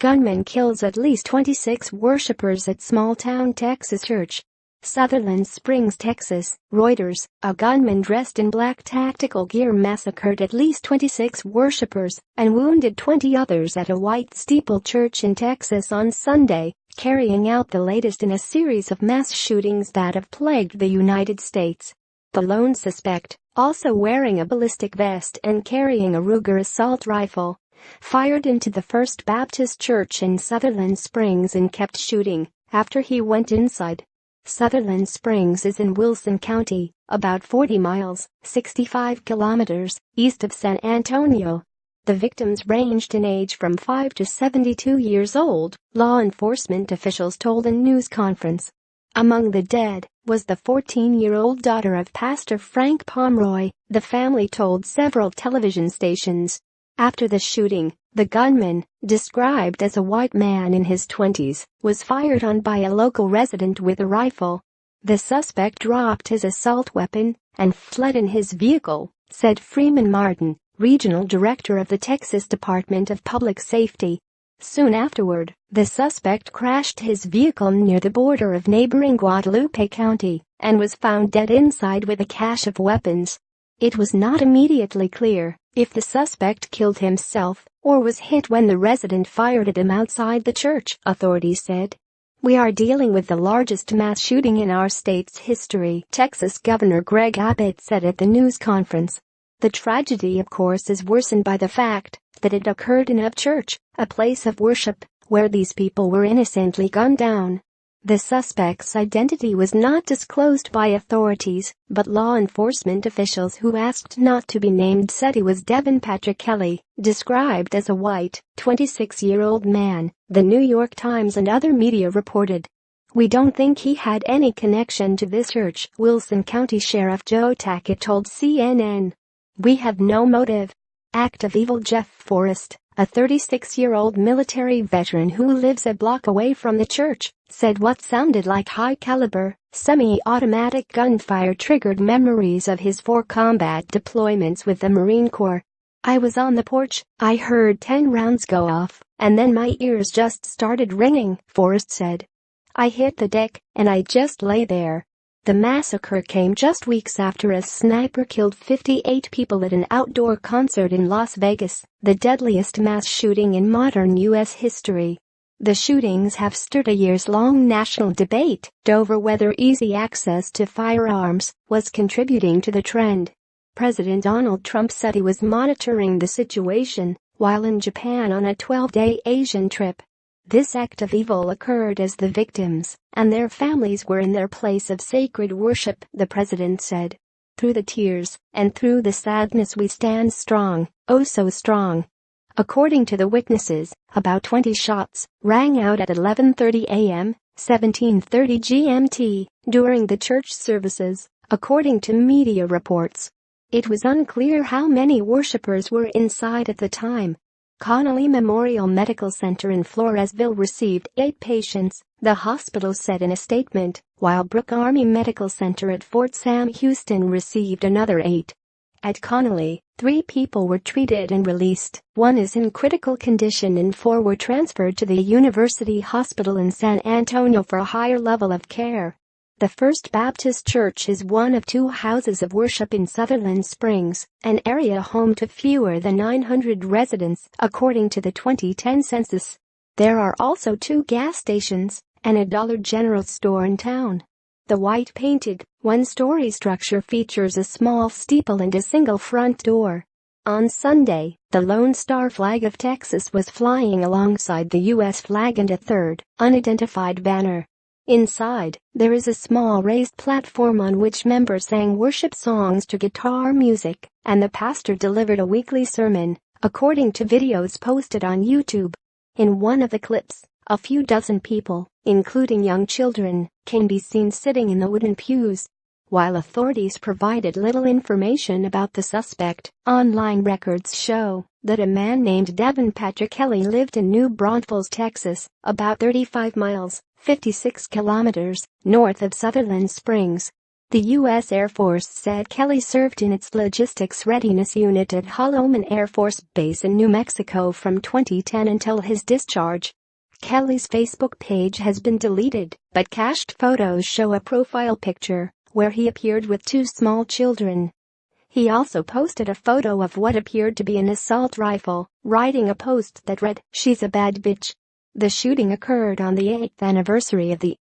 Gunman kills at least 26 worshippers at small-town Texas church. Sutherland Springs, Texas, Reuters. A gunman dressed in black tactical gear massacred at least 26 worshippers and wounded 20 others at a white-steepled church in Texas on Sunday, carrying out the latest in a series of mass shootings that have plagued the United States. The lone suspect, also wearing a ballistic vest and carrying a Ruger assault rifle, fired into the First Baptist Church in Sutherland Springs and kept shooting after he went inside. Sutherland Springs is in Wilson County, about 40 miles, 65 kilometers, east of San Antonio. The victims ranged in age from 5 to 72 years old, law enforcement officials told a news conference. Among the dead was the 14-year-old daughter of Pastor Frank Pomeroy, the family told several television stations. After the shooting, the gunman, described as a white man in his 20s, was fired on by a local resident with a rifle. The suspect dropped his assault weapon and fled in his vehicle, said Freeman Martin, regional director of the Texas Department of Public Safety. Soon afterward, the suspect crashed his vehicle near the border of neighboring Guadalupe County and was found dead inside with a cache of weapons. It was not immediately clear if the suspect killed himself or was hit when the resident fired at him outside the church, authorities said. "We are dealing with the largest mass shooting in our state's history," Texas Governor Greg Abbott said at the news conference. The tragedy, of course, is worsened by the fact that it occurred in a church, a place of worship, where these people were innocently gunned down. The suspect's identity was not disclosed by authorities, but law enforcement officials who asked not to be named said he was Devin Patrick Kelly, described as a white, 26-year-old man, the New York Times and other media reported. "We don't think he had any connection to this church," Wilson County Sheriff Joe Tackett told CNN. "We have no motive." Act of evil. Jeff Forrest, a 36-year-old military veteran who lives a block away from the church, said what sounded like high-caliber, semi-automatic gunfire triggered memories of his 4 combat deployments with the Marine Corps. "I was on the porch, I heard 10 rounds go off, and then my ears just started ringing," Forrest said. "I hit the deck, and I just lay there." The massacre came just weeks after a sniper killed 58 people at an outdoor concert in Las Vegas, the deadliest mass shooting in modern U.S. history. The shootings have stirred a years-long national debate over whether easy access to firearms was contributing to the trend. President Donald Trump said he was monitoring the situation while in Japan on a 12-day Asian trip. This act of evil occurred as the victims and their families were in their place of sacred worship, the president said. "Through the tears and through the sadness we stand strong, oh so strong." According to the witnesses, about 20 shots rang out at 11:30 a.m., 17:30 GMT, during the church services, according to media reports. It was unclear how many worshippers were inside at the time. Connolly Memorial Medical Center in Floresville received 8 patients, the hospital said in a statement, while Brooke Army Medical Center at Fort Sam Houston received another 8. At Connolly, 3 people were treated and released, 1 is in critical condition and 4 were transferred to the University Hospital in San Antonio for a higher level of care. The First Baptist Church is one of 2 houses of worship in Sutherland Springs, an area home to fewer than 900 residents, according to the 2010 census. There are also 2 gas stations and a Dollar General store in town. The white-painted, 1-story structure features a small steeple and a single front door. On Sunday, the Lone Star flag of Texas was flying alongside the U.S. flag and a third, unidentified banner. Inside, there is a small raised platform on which members sang worship songs to guitar music, and the pastor delivered a weekly sermon, according to videos posted on YouTube. In one of the clips, a few dozen people, including young children, can be seen sitting in the wooden pews. While authorities provided little information about the suspect, online records show that a man named Devin Patrick Kelly lived in New Braunfels, Texas, about 35 miles, 56 kilometers, north of Sutherland Springs. The U.S. Air Force said Kelly served in its Logistics Readiness Unit at Holloman Air Force Base in New Mexico from 2010 until his discharge. Kelly's Facebook page has been deleted, but cached photos show a profile picture where he appeared with two small children. He also posted a photo of what appeared to be an assault rifle, writing a post that read, "She's a bad bitch." The shooting occurred on the 8th anniversary of the